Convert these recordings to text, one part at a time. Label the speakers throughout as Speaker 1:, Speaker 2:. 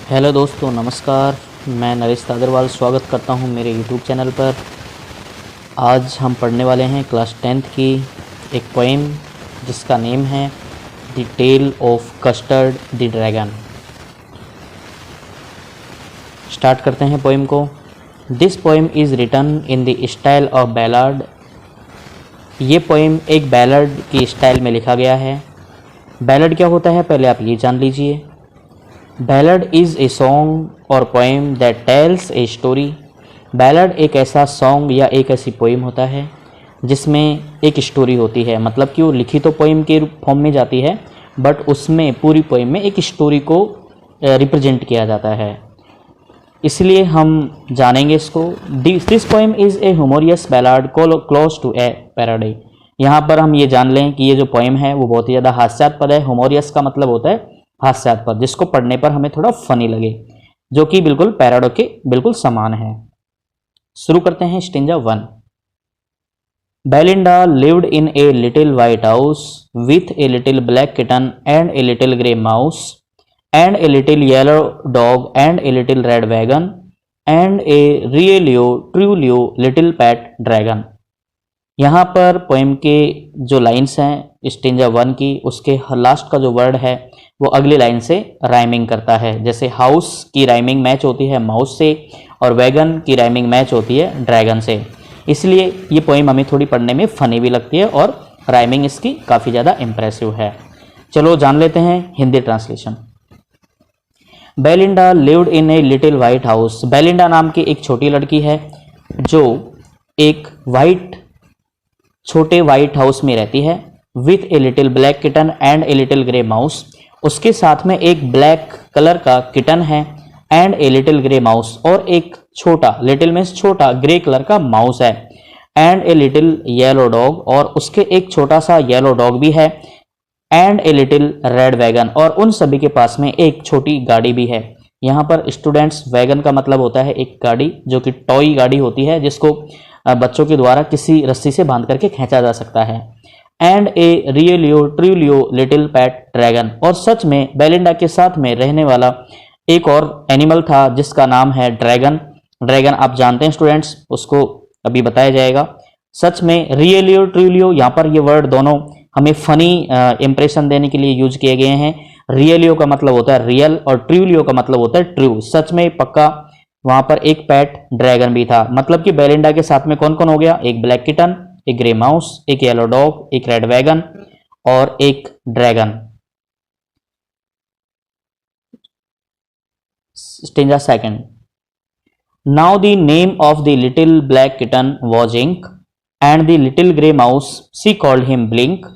Speaker 1: Hello दोस्तों, नमस्कार। मैं नरेश तादरवाल स्वागत करता हूं मेरे यूट्यूब चैनल पर। आज हम पढ़ने वाले हैं क्लास 10th की एक पोएम जिसका नेम है the tale of Custard the dragon. Start करते हैं पोएम को। This poem is written in the style of ballad. ये पोएम एक बैलाड की स्टाइल में लिखा गया है। बैलाड क्या होता है पहले आप ये जान लीजिए। बैलाड इज़ ए सॉन्ग और poem that tells a story. Ballad एक ऐसा सॉन्ग या एक ऐसी पोएम होता है जिसमें एक स्टोरी होती है, मतलब कि वो लिखी तो पोएम के फॉर्म में जाती है बट उसमें पूरी पोएम में एक स्टोरी को रिप्रेजेंट किया जाता है। इसलिए हम जानेंगे इसको। This poem is a humorous ballad close to a parody. यहाँ पर हम ये जान लें कि ये जो पोएम है वो बहुत ही ज़्यादा हास्यास्पद है। ह्यूमोरियस का मतलब होता है हास्यास्पद, जिसको पढ़ने पर हमें थोड़ा फनी लगे, जो कि बिल्कुल पैराडो के बिल्कुल समान है। शुरू करते हैं stanza 1। Belinda lived in a little white house with a little black kitten and a little grey mouse and a little yellow dog and a little red wagon and A रियलियो ट्रूलियो little PAT dragon. यहाँ पर poem के जो lines हैं stanza 1 की, उसके last का जो word है वो अगली लाइन से राइमिंग करता है। जैसे हाउस की राइमिंग मैच होती है माउस से और वैगन की राइमिंग मैच होती है ड्रैगन से। इसलिए ये पोएम हमें थोड़ी पढ़ने में फ़नी भी लगती है और राइमिंग इसकी काफ़ी ज़्यादा इम्प्रेसिव है। चलो जान लेते हैं Hindi translation. Belinda lived in a little white house. Belinda नाम की एक छोटी लड़की है जो एक छोटे वाइट हाउस में रहती है with a little black kitten and a little grey mouse. उसके साथ में एक ब्लैक कलर का किटन है and a little grey mouse, और एक छोटा, लिटिल मीन्स छोटा, ग्रे कलर का माउस है and a little yellow dog, और उसके एक छोटा सा येलो डॉग भी है and a little red wagon, और उन सभी के पास में एक छोटी गाड़ी भी है। यहाँ पर स्टूडेंट्स वैगन का मतलब होता है एक गाड़ी, जो कि टॉय गाड़ी होती है जिसको बच्चों के द्वारा किसी रस्सी से बांध करके खींचा जा सकता है। And A रियलियो ट्रूलियो little PAT dragon, और सच में बेलिंडा के साथ में रहने वाला एक और एनिमल था जिसका नाम है ड्रैगन। ड्रैगन आप जानते हैं स्टूडेंट्स, उसको अभी बताया जाएगा। सच में रियलियो ट्रूलियो, यहाँ पर ये वर्ड दोनों हमें फनी इंप्रेशन देने के लिए यूज किए गए हैं। रियलियो का मतलब होता है रियल और ट्रूलियो का मतलब होता है ट्रू। सच में पक्का वहां पर एक पैट ड्रैगन भी था, मतलब कि बेलिंडा के साथ में कौन कौन हो गया, एक ब्लैक किटन, एक ग्रे माउस, एक येलो डॉग, एक रेड वैगन और एक dragon. Stanza 2। Now the name of the little black kitten was Ink and the little grey mouse she called him Blink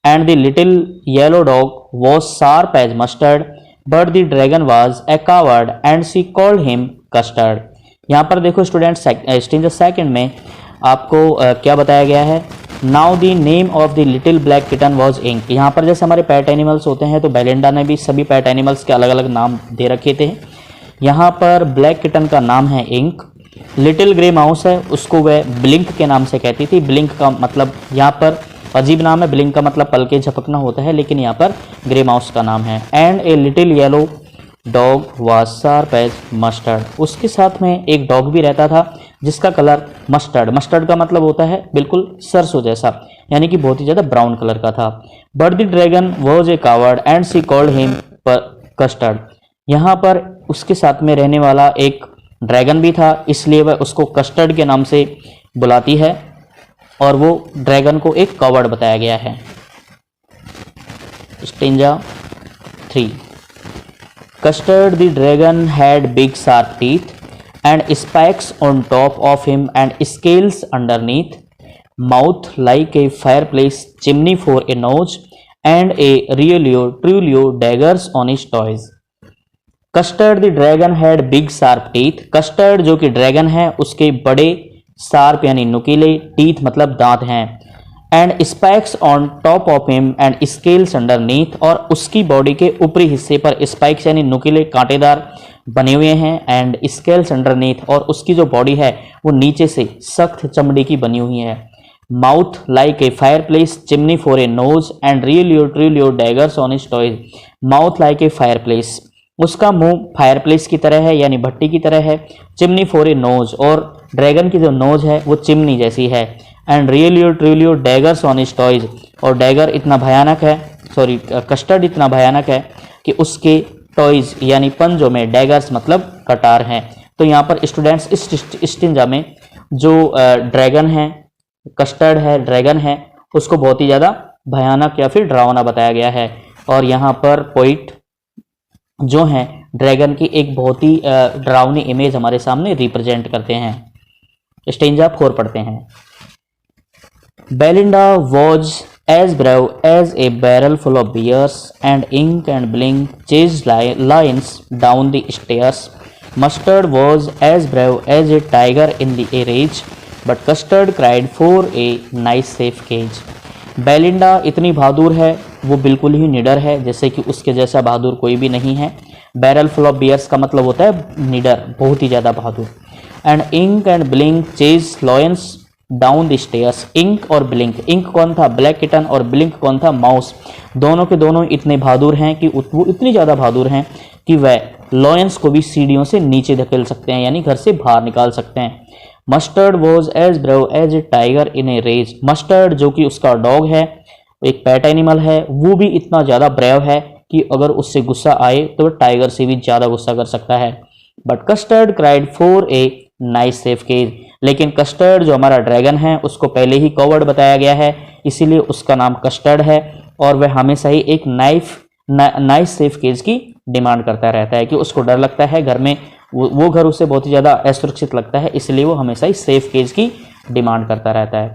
Speaker 1: and the little yellow dog was sharp as Mustard but the dragon was a coward and she called him Custard. यहाँ पर देखो students, stanza 2 में आपको क्या बताया गया है। Now the name of the little black kitten was Ink. यहाँ पर जैसे हमारे पेट एनिमल्स होते हैं तो बेलिंडा ने भी सभी पेट एनिमल्स के अलग अलग नाम दे रखे थे। यहाँ पर ब्लैक किटन का नाम है इंक, लिटिल ग्रे माउस है उसको वह ब्लिंक के नाम से कहती थी। ब्लिंक का मतलब यहाँ पर अजीब नाम है, ब्लिंक का मतलब पल के झपकना होता है, लेकिन यहाँ पर ग्रे माउस का नाम है। And a little yellow dog was sharp as Mustard, उसके साथ में एक डॉग भी रहता था जिसका कलर मस्टर्ड, मस्टर्ड का मतलब होता है बिल्कुल सरसों जैसा, यानी कि बहुत ही ज़्यादा ब्राउन कलर का था। But the dragon was a coward and she called him Custard. यहाँ पर उसके साथ में रहने वाला एक ड्रैगन भी था, इसलिए वह उसको कस्टर्ड के नाम से बुलाती है और वो ड्रैगन को एक कावर्ड बताया गया है। Stanza 3। Custard the dragon had big sharp teeth and spikes on top of him and scales underneath, mouth like a fireplace chimney for a nose and a real trulio daggers on his toes. Custard the dragon had big sharp teeth. Custard जो कि dragon है उसके बड़े sharp यानी नुकीले, teeth मतलब दांत हैं, and spikes on top of him and scales underneath, और उसकी बॉडी के ऊपरी हिस्से पर स्पाइक्स यानी नुकीले कांटेदार बने हुए हैं, एंड स्केल्स अंडरनीथ, और उसकी जो बॉडी है वो नीचे से सख्त चमड़ी की बनी हुई है। Mouth like a fireplace chimney for a nose and real your daggers on his toes. Mouth like a fireplace उसका मुंह फायरप्लेस की तरह है यानी भट्टी की तरह है। चिमनी फॉर ए नोज, और ड्रैगन की जो नोज है वो चिमनी जैसी है। And realio trulio daggers on his toes, और डैगर इतना भयानक है, सॉरी कस्टर्ड इतना भयानक है कि उसके टॉयज यानी पंजों में डैगर्स मतलब कटार हैं। तो यहाँ पर स्टूडेंट्स इस स्टिंजा में जो ड्रैगन है, कस्टर्ड है, ड्रैगन है, उसको बहुत ही ज़्यादा भयानक या फिर डरावना बताया गया है। और यहाँ पर पोइट जो हैं ड्रैगन की एक बहुत ही डरावनी इमेज हमारे सामने रिप्रेजेंट करते हैं। स्टेंजा 4 पढ़ते हैं। Belinda was as brave as a barrel full of beers, and ink and blink chased lions down the stairs. Mustard was as brave as a tiger in a rage, but Custard cried for a nice safe cage. Belinda इतनी बहादुर है, वो बिल्कुल ही निडर है, जैसे कि उसके जैसा बहादुर कोई भी नहीं है। बैरल फुल ऑफ बियर्स का मतलब होता है निडर, बहुत ही ज़्यादा बहादुर। And Ink and Blink chase lions down the stairs. Ink और ब्लिंक, इंक कौन था? ब्लैक किटन, और ब्लिंक कौन था? माउस। दोनों के दोनों इतने बहादुर हैं कि वो इतनी ज़्यादा बहादुर हैं कि वह लॉयंस को भी सीढ़ियों से नीचे धकेल सकते हैं, यानी घर से बाहर निकाल सकते हैं। Mustard was as brave as a tiger in a rage. Mustard जो कि उसका डॉग है, एक पेट एनिमल है, वो भी इतना ज़्यादा ब्रेव है कि अगर उससे गुस्सा आए तो वह टाइगर से भी ज़्यादा गुस्सा कर सकता है। But Custard cried for a nice safe cage. लेकिन कस्टर्ड जो हमारा ड्रैगन है उसको पहले ही कवर्ड बताया गया है, इसीलिए उसका नाम कस्टर्ड है, और वह हमेशा ही एक नाइस सेफ केज की डिमांड करता रहता है कि उसको डर लगता है घर में, वो घर उसे बहुत ही ज़्यादा असुरक्षित लगता है, इसलिए वो हमेशा ही सेफ केज की डिमांड करता रहता है।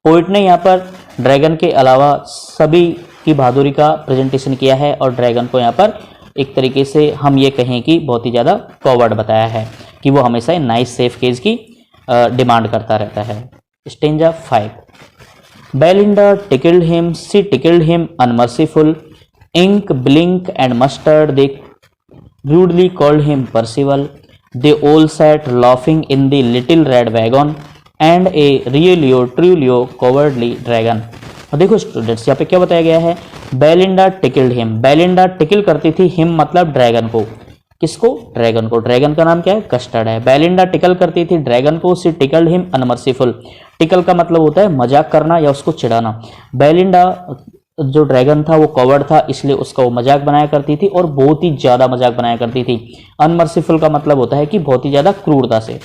Speaker 1: पोइट ने यहाँ पर ड्रैगन के अलावा सभी की बहादुरी का प्रेजेंटेशन किया है, और ड्रैगन को यहाँ पर एक तरीके से हम ये कहें कि बहुत ही ज़्यादा कवर्ड बताया है कि वो हमेशा ही नाइस सेफ केज की डिमांड करता रहता है। Stanza 5। Belinda tickled him, she tickled him unmerciful. Ink, blink and mustard, they rudely called him Percival. They all sat laughing in the little red wagon, and a really truly cowardly dragon. देखो students यहाँ पे क्या बताया गया है? Belinda tickled him. Belinda tackle करती थी him मतलब ड्रैगन को। किसको? ड्रैगन को। ड्रैगन का नाम क्या है? कस्टर्ड है। बेलिंडा टिकल करती थी ड्रैगन को, सी टिकल्ड हिम अनमर्सीफुल। टिकल का मतलब होता है मजाक करना या उसको चिढ़ाना। बेलिंडा जो ड्रैगन था वो कवर्ड था, इसलिए उसका वो मजाक बनाया करती थी, और बहुत ही ज़्यादा मजाक बनाया करती थी। अनमर्सीफुल का मतलब होता है कि बहुत ही ज़्यादा क्रूरता से।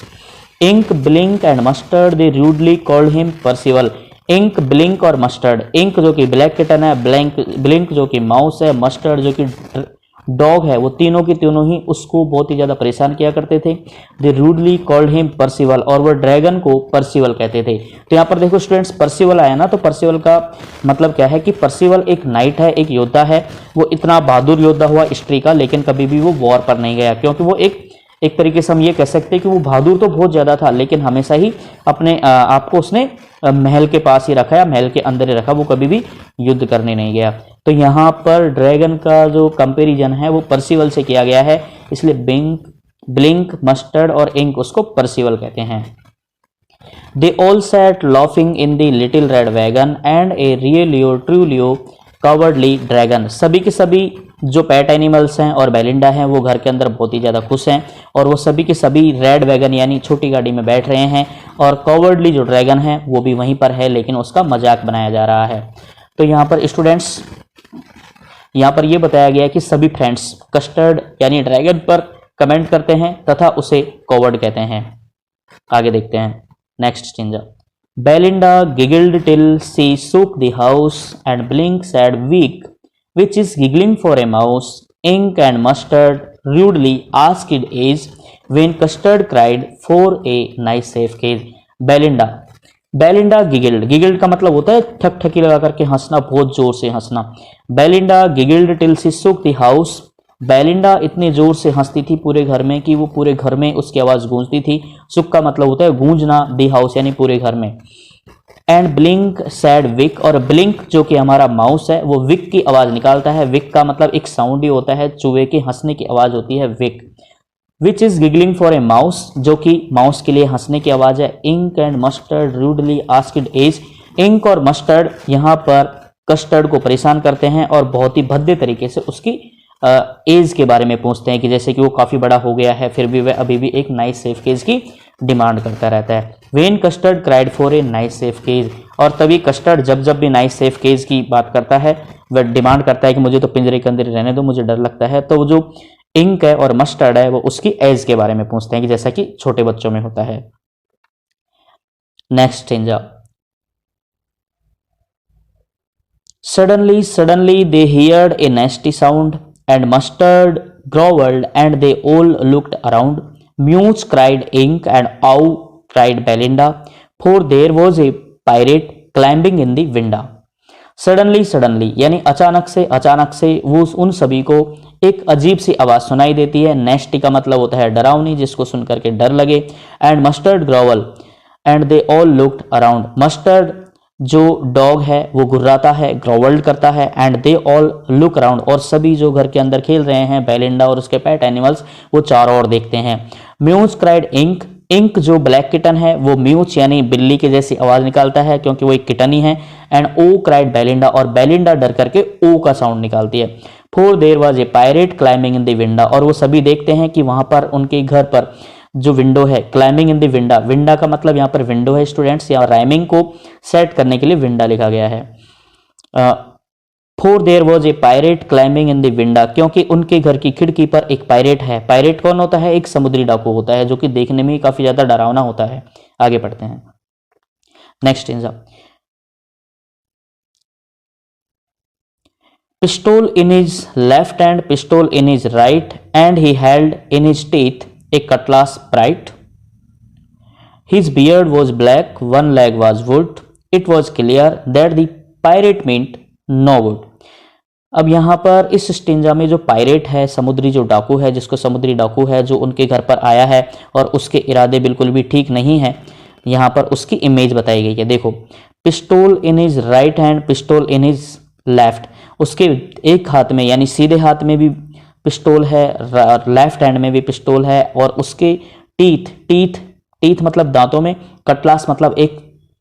Speaker 1: Ink, Blink and Mustard, they rudely called him Percival. Ink, Blink और मस्टर्ड। इंक जो कि ब्लैक किटन है, ब्लिंक जो कि माउस है, मस्टर्ड जो कि डॉग है, वो तीनों की तीनों ही उसको बहुत ही ज़्यादा परेशान किया करते थे। दे रूडली कॉल्ड हिम परसिवल, और वो ड्रैगन को परसिवल कहते थे। तो यहाँ पर देखो स्टूडेंट्स, परसिवल आया ना, तो परसिवल का मतलब क्या है कि परसिवल एक नाइट है, एक योद्धा है। वो इतना बहादुर योद्धा हुआ हिस्ट्री का, लेकिन कभी भी वो वॉर पर नहीं गया, क्योंकि वो एक तरीके से हम ये कह सकते हैं कि वो बहादुर तो बहुत ज़्यादा था, लेकिन हमेशा ही अपने आपको उसने महल के पास ही रखा या महल के अंदर ही रखा, वो कभी भी युद्ध करने नहीं गया। तो यहाँ पर ड्रैगन का जो कंपैरिजन है वो परसिवल से किया गया है, इसलिए ब्लिंक, मस्टर्ड और इंक उसको परसिवल कहते हैं। They all sat laughing in the little red wagon and A रियलियो ट्रूलियो cowardly dragon. सभी के सभी जो पेट एनिमल्स हैं और बेलिंडा हैं वो घर के अंदर बहुत ही ज़्यादा खुश हैं, और वो सभी के सभी रेड वैगन यानी छोटी गाड़ी में बैठ रहे हैं, और कवर्डली जो ड्रैगन है वो भी वहीं पर है, लेकिन उसका मजाक बनाया जा रहा है। तो यहाँ पर स्टूडेंट्स, यहाँ पर ये बताया गया है कि सभी फ्रेंड्स कस्टर्ड यानी ड्रैगन पर कमेंट करते हैं तथा उसे कवर्ड कहते हैं। आगे देखते हैं next stanza. Belinda giggled till she shook the house, and Blink said weak, which is giggling for a mouse. Ink and Mustard rudely asked age, when Custard cried for a nice safe cage. Belinda giggled का मतलब होता है ठकठकी लगा करके हंसना, बहुत जोर से हंसना। Belinda giggled till she shook the house. Belinda इतने जोर से हंसती थी पूरे घर में कि वो पूरे घर में उसकी आवाज़ गूंजती थी। सुक का मतलब होता है गूंजना, दी हाउस यानी पूरे घर में। एंड ब्लिंक सैड विक, और ब्लिंक जो कि हमारा माउस है वो विक की आवाज़ निकालता है। विक का मतलब एक साउंड ही होता है, चूहे के हंसने की आवाज़ होती है week. Which is giggling for a mouse, जो कि माउस के लिए हंसने की आवाज़ है। Ink and Mustard rudely asked as. Ink और मस्टर्ड यहाँ पर कस्टर्ड को परेशान करते हैं और बहुत ही भद्दे तरीके से उसकी एज के बारे में पूछते हैं कि जैसे कि वो काफ़ी बड़ा हो गया है फिर भी वह अभी भी एक नाइस सेफ केज की डिमांड करता रहता है। When Custard cried for a nice safe cage, और तभी कस्टर्ड जब जब भी नाइस सेफ केज की बात करता है वह डिमांड करता है कि मुझे तो पिंजरे के अंदर रहने दो, मुझे डर लगता है। तो वो जो इंक है और मस्टर्ड है वो उसकी एज के बारे में पूछते हैं कि जैसा कि छोटे बच्चों में होता है। Next stanza, suddenly they heard a nasty sound and mustard growled and they all looked around. Muse cried Ink and Ow cried Belinda, for there was a pirate climbing in the window. Suddenly यानी अचानक से वो उन सभी को एक अजीब सी आवाज सुनाई देती है। नेस्टी का मतलब होता है डरावनी, जिसको सुन करके डर लगे। And mustard grovel and they all looked around, mustard जो डॉग है वो गुर्राता है, ग्रोवल्ड करता है। And they all look around, और सभी जो घर के अंदर खेल रहे हैं बेलिंडा और उसके पेट एनिमल्स वो चारों ओर देखते हैं। म्यूज क्राइड इंक, इंक जो ब्लैक किटन है वो म्यूच यानी बिल्ली के जैसी आवाज निकालता है क्योंकि वो एक किटन ही है। एंड ओ क्राइड बेलिंडा, और बेलिंडा डर करके ओ का साउंड निकालती है। For there was a pirate climbing in the winda, और वो सभी देखते हैं कि वहां पर उनके घर पर जो विंडो है, क्लाइंबिंग इन द विंडा, विंडा का मतलब यहाँ पर विंडो है स्टूडेंट्स, या राइमिंग को सेट करने के लिए विंडा लिखा गया है। For there was a pirate climbing in the winda, क्योंकि उनके घर की खिड़की पर एक पायरेट है। पायरेट कौन होता है? एक समुद्री डाकू होता है जो कि देखने में काफी ज्यादा डरावना होता है। आगे पढ़ते हैं। Next stanza, pistol in his left hand, pistol in his right, and he held in his teeth a cutlass bright. His beard was black, one leg was wood. It was clear that the pirate meant no good. अब यहाँ पर इस stanza में जो pirate है, समुद्री जो डाकू है, जिसको समुद्री डाकू है जो उनके घर पर आया है और उसके इरादे बिल्कुल भी ठीक नहीं है, यहाँ पर उसकी इमेज बताई गई है। देखो, pistol in his right hand, pistol in his left, उसके एक हाथ में यानी सीधे हाथ में भी पिस्टोल है, लेफ्ट हैंड में भी पिस्टोल है, और उसके टीथ मतलब दांतों में, कटलास मतलब एक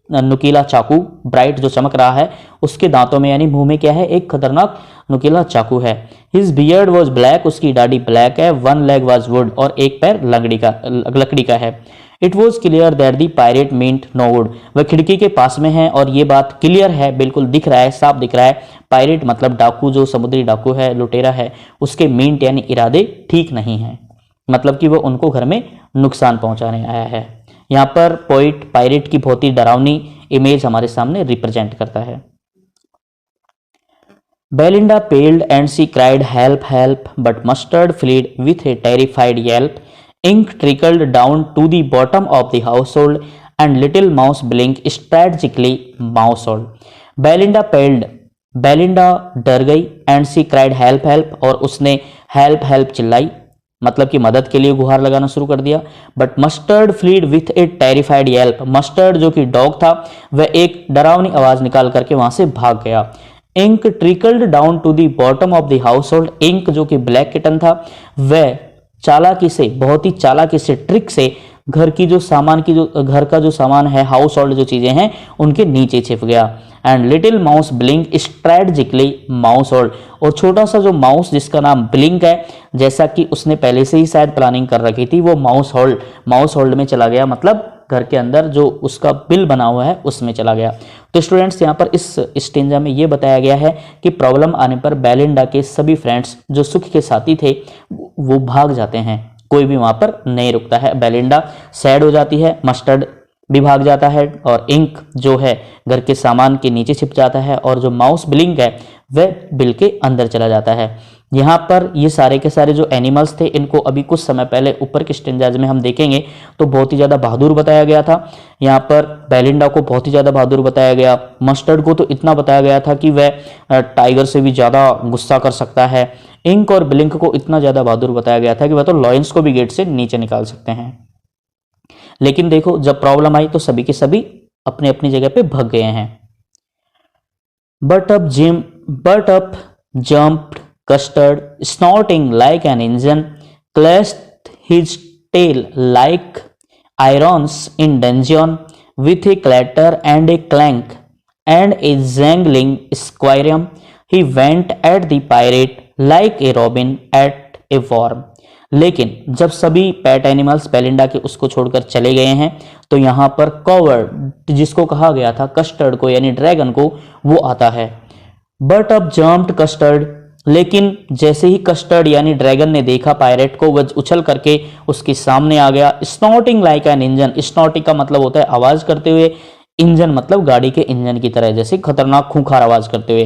Speaker 1: नुकीला चाकू, ब्राइट जो चमक रहा है, उसके दांतों में यानी मुंह में क्या है? एक खतरनाक नुकीला चाकू है। हिज बियर्ड वॉज ब्लैक, उसकी दाढ़ी ब्लैक है। वन लेग वॉज वुड, और एक पैर लकड़ी का है। It was clear that the pirate meant no wood, वह खिड़की के पास में है और ये बात क्लियर है, बिल्कुल दिख रहा है, साफ दिख रहा है। पायरेट मतलब डाकू, जो समुद्री डाकू है, लुटेरा है, उसके मींट यानी इरादे ठीक नहीं है, मतलब कि वह उनको घर में नुकसान पहुंचाने आया है। यहाँ पर पोइट पायरेट की बहुत ही डरावनी इमेज हमारे सामने रिप्रेजेंट करता है। Belinda paled and she cried help help, but Mustard fled with a terrified yelp. Ink trickled down to the bottom of the household and little mouse blinked strategically mousehold. Belinda paled, Belinda डर गई, and she cried help help, और उसने help help चिल्लाई, मतलब कि मदद के लिए गुहार लगाना शुरू कर दिया। But Mustard fled with a terrified Yelp, mustard जो कि डॉग था वह एक डरावनी आवाज निकाल करके वहां से भाग गया। Ink trickled down to the bottom of the household, Ink जो कि ब्लैक किटन था वह चालाकी से, बहुत ही चालाकी से, ट्रिक से घर की जो सामान की, जो घर का जो सामान है, हाउस होल्ड जो चीजें हैं, उनके नीचे छिप गया। And little mouse blink strategically mouse hold, और छोटा सा जो माउस जिसका नाम ब्लिंक है, जैसा कि उसने पहले से ही शायद प्लानिंग कर रखी थी, वो माउस होल्ड में चला गया, मतलब घर के अंदर जो उसका बिल बना हुआ है उसमें चला गया। तो स्टूडेंट्स, यहाँ पर इस स्टेंजा में ये बताया गया है कि प्रॉब्लम आने पर बेलिंडा के सभी फ्रेंड्स जो सुख के साथी थे वो भाग जाते हैं, कोई भी वहां पर नहीं रुकता है। बेलिंडा सैड हो जाती है, मस्टर्ड भी भाग जाता है, और इंक जो है घर के सामान के नीचे छिप जाता है, और जो माउस ब्लिंक है वह बिल के अंदर चला जाता है। यहाँ पर ये सारे के सारे जो एनिमल्स थे, इनको अभी कुछ समय पहले ऊपर के स्टेंजाज में हम देखेंगे तो बहुत ही ज़्यादा बहादुर बताया गया था। यहाँ पर बेलिंडा को बहुत ही ज़्यादा बहादुर बताया गया, मस्टर्ड को तो इतना बताया गया था कि वह टाइगर से भी ज़्यादा गुस्सा कर सकता है। इंक और ब्लिंक को इतना ज़्यादा बहादुर बताया गया था कि वह तो लॉयंस को भी गेट से नीचे निकाल सकते हैं। लेकिन देखो, जब प्रॉब्लम आई तो सभी के सभी अपनी अपनी जगह पे भाग गए हैं। But up jumped Custard, snorting like an engine, clashed his tail like irons in dungeon, with a clatter and a clank and a jangling squirm. He went at the pirate like a robin at a worm. लेकिन जब सभी pet animals Belinda के उसको छोड़कर चले गए हैं तो यहाँ पर कॉवर्ड जिसको कहा गया था कस्टर्ड को यानी ड्रैगन को वो आता है। बट अब जम्प्ड कस्टर्ड, लेकिन जैसे ही कस्टर्ड यानी ड्रैगन ने देखा पायरेट को वह उछल करके उसके सामने आ गया। Snorting like an engine, snorting का मतलब होता है आवाज करते हुए, इंजन मतलब गाड़ी के इंजन की तरह जैसे खतरनाक खूंखार आवाज करते हुए।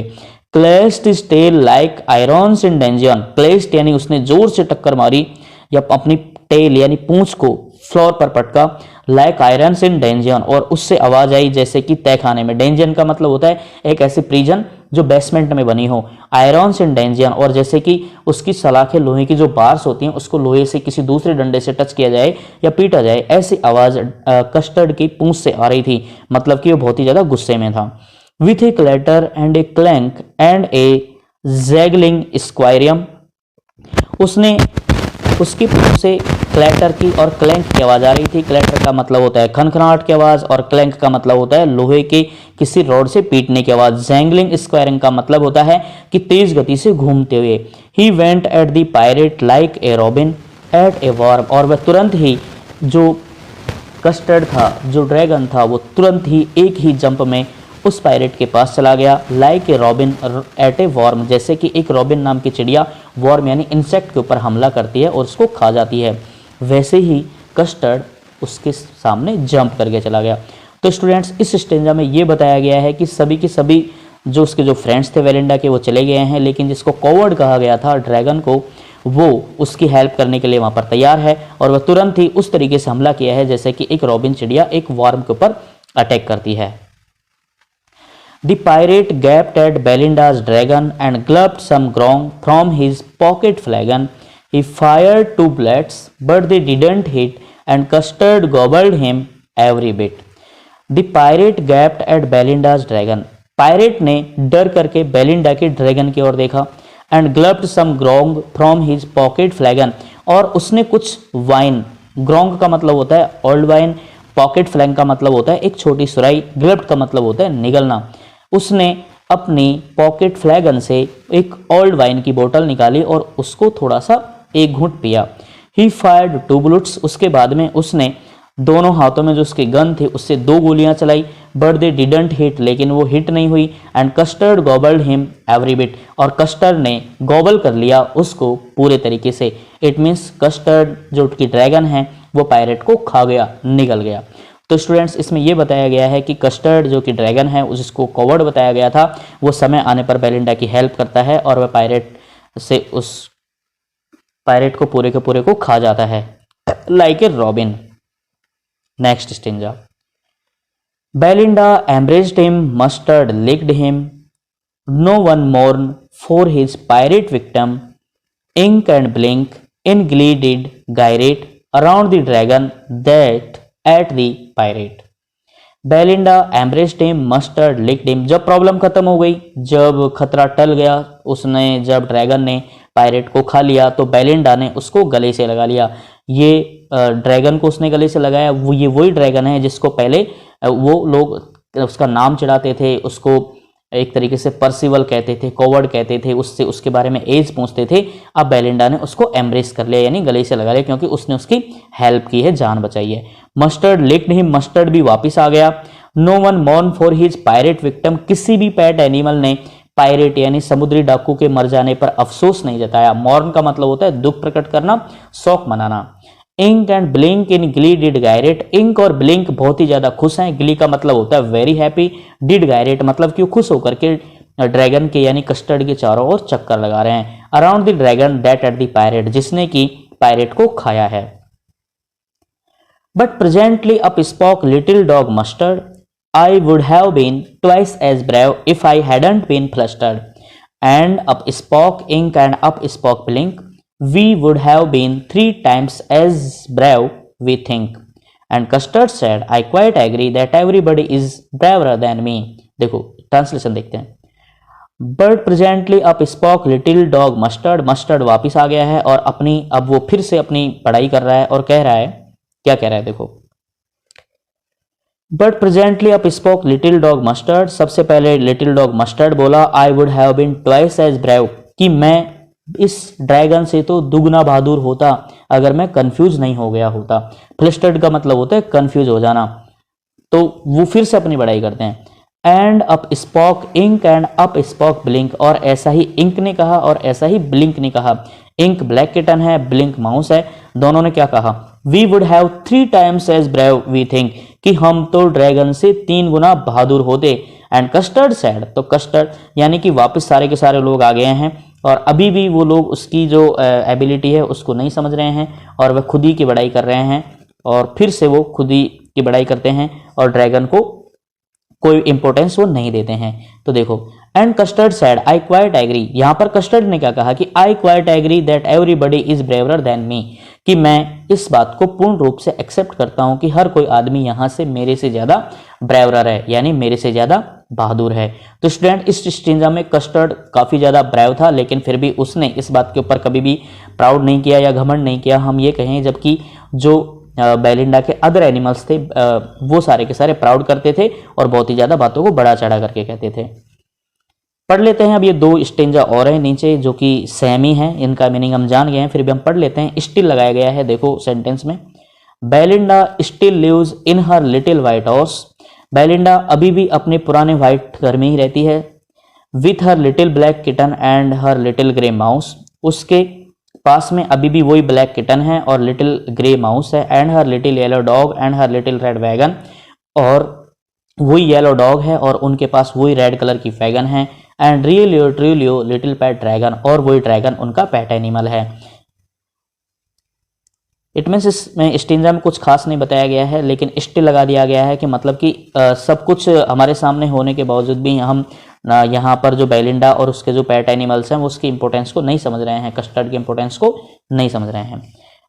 Speaker 1: Clashed his tail like irons in dungeon, clashed यानी उसने जोर से टक्कर मारी या अपनी टेल यानी पूंछ को फ्लोर पर पटका, लाइक आयरन्स इन डेंजन और उससे आवाज आई जैसे कि तहखाने में। डेंजन का मतलब होता है एक ऐसी प्रिजन जो बेसमेंट में बनी हो, आयरन्स इन डेंजन और जैसे कि उसकी सलाखें लोहे की जो बार्स होती हैं उसको लोहे से किसी दूसरे डंडे से टच किया जाए या पीटा जाए, ऐसी आवाज कस्टर्ड की पूंछ से आ रही थी, मतलब कि वो बहुत ही ज्यादा गुस्से में था। With a clatter and a clank and a jangling squirm, उसने उसकी पूंछ से क्लैटर की और क्लैंक की आवाज आ रही थी। क्लैटर का मतलब होता है खनखनाहट की आवाज और क्लैंक का मतलब होता है लोहे के किसी रॉड से पीटने की आवाज। जैंगलिंग स्क्वायरिंग का मतलब होता है कि तेज गति से घूमते हुए। He went at the pirate like a robin at a worm, और वह तुरंत ही जो कस्टर्ड था जो ड्रैगन था वो तुरंत ही एक ही जंप में उस पायरेट के पास चला गया। Like a robin at a worm, जैसे कि एक रॉबिन नाम की चिड़िया वॉर्म यानी इंसेक्ट के ऊपर हमला करती है और उसको खा जाती है, वैसे ही कस्टर्ड उसके सामने जंप करके चला गया। तो स्टूडेंट्स इस स्टेंजा में ये बताया गया है कि सभी के सभी जो उसके जो फ्रेंड्स थे वेलिंडा के वो चले गए हैं, लेकिन जिसको कॉवर्ड कहा गया था ड्रैगन को, वो उसकी हेल्प करने के लिए वहाँ पर तैयार है और वह तुरंत ही उस तरीके से हमला किया है जैसे कि एक रॉबिन चिड़िया एक वॉर्म के ऊपर अटैक करती है। The pirate gaped at Belinda's dragon and gulped some grog from his pocket flagon. He fired 2 bullets, but they didn't hit, and Custard gobbled him every bit. The pirate gaped at Belinda's dragon. Pirate ने डर करके Belinda के dragon की ओर देखा। And gulped some grog from his pocket flagon, और उसने कुछ वाइन, ग्रोंग का मतलब होता है ओल्ड वाइन, पॉकेट फ्लैग का मतलब होता है एक छोटी सुराई, ग्लप्ड का मतलब होता है निगलना। उसने अपनी पॉकेट फ्लैगन से एक ओल्ड वाइन की बोतल निकाली और उसको थोड़ा सा एक घूंट पिया। ही फायर्ड 2 बुलेट्स, उसके बाद में उसने दोनों हाथों में जो उसकी गन थी उससे 2 गोलियां चलाई, बट दे डिडंट हिट, लेकिन वो हिट नहीं हुई। And custard गॉबल्ड him every bit, और कस्टर्ड ने गॉबल कर लिया उसको पूरे तरीके से। इट मीन्स कस्टर्ड जो कि ड्रैगन है वो पायरेट को खा गया, निगल गया। तो स्टूडेंट्स इसमें यह बताया गया है कि कस्टर्ड जो कि ड्रैगन है उसको कॉवर्ड बताया गया था, वो समय आने पर बेलिंडा की हेल्प करता है और वह पायरेट से उस पायरेट को पूरे के पूरे को खा जाता है, like a robin. Next stanza. Belinda embraced him, Mustard licked him, no one mourned for his pirate victim, Ink and Blink in glee did gyrate around the dragon that ate the pirate. Belinda embraced him, Mustard licked him, जब problem खत्म हो गई, जब खतरा टल गया, उसने जब ड्रैगन ने पायरेट को खा लिया तो बेलिंडा ने उसको गले से लगा लिया। ये ड्रैगन को उसने गले से लगाया, वो ये वही ड्रैगन है जिसको पहले वो लोग उसका नाम चिढ़ाते थे, उसको एक तरीके से पर्सिवल कहते थे, कॉवर्ड कहते थे, उससे उसके बारे में एज पूछते थे। अब बेलिंडा ने उसको एम्ब्रेस कर लिया यानी गले से लगा लिया, क्योंकि उसने उसकी हेल्प की है, जान बचाई है। मस्टर्ड लिक्ड हिम, मस्टर्ड भी वापस आ गया। No one mourn for his pirate victim, किसी भी पेट एनिमल ने पायरेट यानी समुद्री डाकू के मर जाने पर अफसोस नहीं जताया। मॉर्न का मतलब होता है दुख प्रकट करना, शोक मनाना। Ink and Blink in glee did gyrate, Ink और ब्लिंक बहुत ही ज्यादा खुश हैं। ग्ली का मतलब होता है वेरी हैप्पी, डिड गायरेट मतलब कि खुश होकर के ड्रैगन के यानी कस्टर्ड के चारों ओर चक्कर लगा रहे हैं। Around the dragon that eight the pirate, जिसने कि पायरेट को खाया है। But presently up spoke little dog mustard, I would have been twice as brave if I hadn't been flustered. And up spoke ink and up spoke blink, we would have been 3 times as brave, we think. And Custard said, I quite agree that everybody is braver than me. देखो translation देखते हैं। But presently up spoke little dog mustard, mustard वापिस आ गया है और अपनी अब वो फिर से अपनी पढ़ाई कर रहा है और कह रहा है, क्या कह रहा है देखो। But presently up spoke little dog Mustard, सबसे पहले लिटिल डॉग मस्टर्ड बोला, I would have been twice as brave, कि मैं इस ड्रैगन से तो दुगना बहादुर होता अगर मैं कंफ्यूज नहीं हो गया होता। फ्लस्टर्ड का मतलब होता है कंफ्यूज हो जाना। तो वो फिर से अपनी बड़ाई करते हैं। And up spoke Ink and up spoke Blink, और ऐसा ही इंक ने कहा और ऐसा ही ब्लिंक ने कहा। इंक ब्लैक किटन है, ब्लिंक माउस है, दोनों ने क्या कहा? We would have 3 times as brave we think, कि हम तो ड्रैगन से 3 गुना बहादुर होते। एंड कस्टर्ड सैड, तो कस्टर्ड यानी कि वापस सारे के सारे लोग आ गए हैं और अभी भी वो लोग उसकी जो एबिलिटी है उसको नहीं समझ रहे हैं और वह खुद ही की बड़ाई कर रहे हैं और फिर से वो खुद ही की बड़ाई करते हैं और ड्रैगन को कोई इंपॉर्टेंस वो नहीं देते हैं। तो देखो, and Custard said I quite agree, यहां पर कस्टर्ड ने क्या कहा कि I quite agree that everybody is braver than me, कि मैं इस बात को पूर्ण रूप से एक्सेप्ट करता हूं कि हर कोई आदमी यहां से मेरे से ज्यादा ब्रेवरर है, यानी मेरे से ज्यादा बहादुर है। तो स्टूडेंट इस स्टेंजा में कस्टर्ड काफी ज्यादा ब्रेव था, लेकिन फिर भी उसने इस बात के ऊपर कभी भी प्राउड नहीं किया या घमंड नहीं किया, हम ये कहें, जबकि जो बेलिंडा के अदर एनिमल्स थे वो सारे के सारे प्राउड करते थे और बहुत ही ज़्यादा बातों को बड़ा चढ़ा करके कहते थे। पढ़ लेते हैं अब ये 2 स्टेंजा और हैं नीचे जो कि सेम ही हैं, इनका मीनिंग हम जान गए हैं, फिर भी हम पढ़ लेते हैं। स्टिल लगाया गया है, देखो सेंटेंस में, Belinda still lives in her little white house, Belinda अभी भी अपने पुराने व्हाइट घर में ही रहती है। With her little black kitten and her little grey mouse, उसके पास में अभी भी वही ब्लैक किटन है और लिटिल ग्रे माउस है। And her little yellow dog and her little red wagon, और वही येलो डॉग है और उनके पास वही रेड कलर की वैगन है। And realio trulio little pet dragon, और वही ड्रैगन उनका पेट एनिमल है। इट मीन्स इसमें स्टेंजा में कुछ खास नहीं बताया गया है, लेकिन स्टिल लगा दिया गया है कि मतलब कि सब कुछ हमारे सामने होने के बावजूद भी हम यहाँ पर जो बेलिंडा और उसके जो पेट एनिमल्स हैं वो उसकी इंपॉर्टेंस को नहीं समझ रहे हैं, कस्टर्ड की इंपॉर्टेंस को नहीं समझ रहे हैं।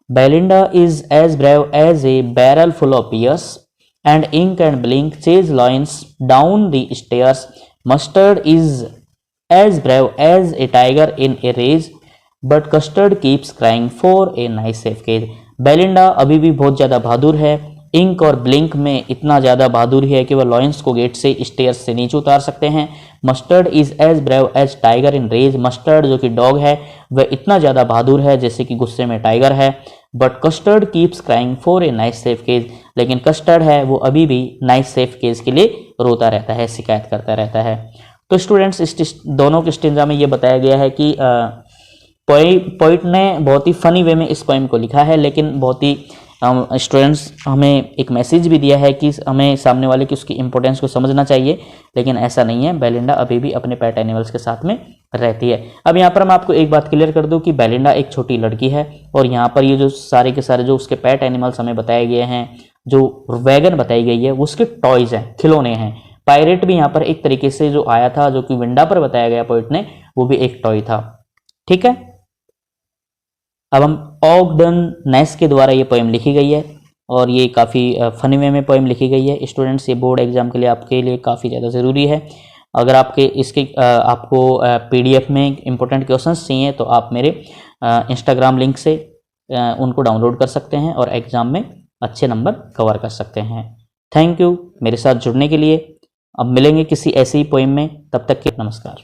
Speaker 1: Belinda is as brave as a barrel full of bears and Ink and Blink chase lions down the stairs, Mustard is as brave as a tiger in a rage but Custard keeps crying for a nice safe cage. Belinda अभी भी बहुत ज़्यादा बहादुर है, ink और blink में इतना ज़्यादा बहादुरी है कि वह लॉयंस को गेट से स्टेयर्स से नीचे उतार सकते हैं। Mustard is as brave as tiger in rage, Mustard जो कि डॉग है वह इतना ज़्यादा बहादुर है जैसे कि गुस्से में टाइगर है। But Custard keeps crying for a nice safe cage, लेकिन कस्टर्ड है वो अभी भी नाइस सेफ केज के लिए रोता रहता है, शिकायत करता रहता है। तो स्टूडेंट्स इस दोनों के स्टेंजा में ये बताया गया है कि पोइट ने बहुत ही फनी वे में इस पोइम को लिखा है, लेकिन बहुत ही स्टूडेंट्स हमें एक मैसेज भी दिया है कि हमें सामने वाले की उसकी इंपॉर्टेंस को समझना चाहिए, लेकिन ऐसा नहीं है। बेलिंडा अभी भी अपने पेट एनिमल्स के साथ में रहती है। अब यहाँ पर मैं आपको एक बात क्लियर कर दूं कि बेलिंडा एक छोटी लड़की है और यहाँ पर ये जो सारे के सारे जो उसके पेट एनिमल्स हमें बताए गए हैं, जो वैगन बताई गई है वो उसके टॉयज हैं, खिलौने हैं। पायरेट भी यहाँ पर एक तरीके से जो आया था, जो कि विंडा पर बताया गया पोइट ने, वो भी एक टॉय था। ठीक है, अब हम ऑगडन नेस के द्वारा ये पोएम लिखी गई है और ये काफ़ी फनी वे में पोएम लिखी गई है। स्टूडेंट्स ये बोर्ड एग्जाम के लिए आपके लिए काफ़ी ज़्यादा ज़रूरी है। अगर आपको पीडीएफ में इंपॉर्टेंट क्वेश्चंस चाहिए तो आप मेरे इंस्टाग्राम लिंक से उनको डाउनलोड कर सकते हैं और एग्ज़ाम में अच्छे नंबर कवर कर सकते हैं। थैंक यू मेरे साथ जुड़ने के लिए। अब मिलेंगे किसी ऐसे ही पोएम में, तब तक के नमस्कार।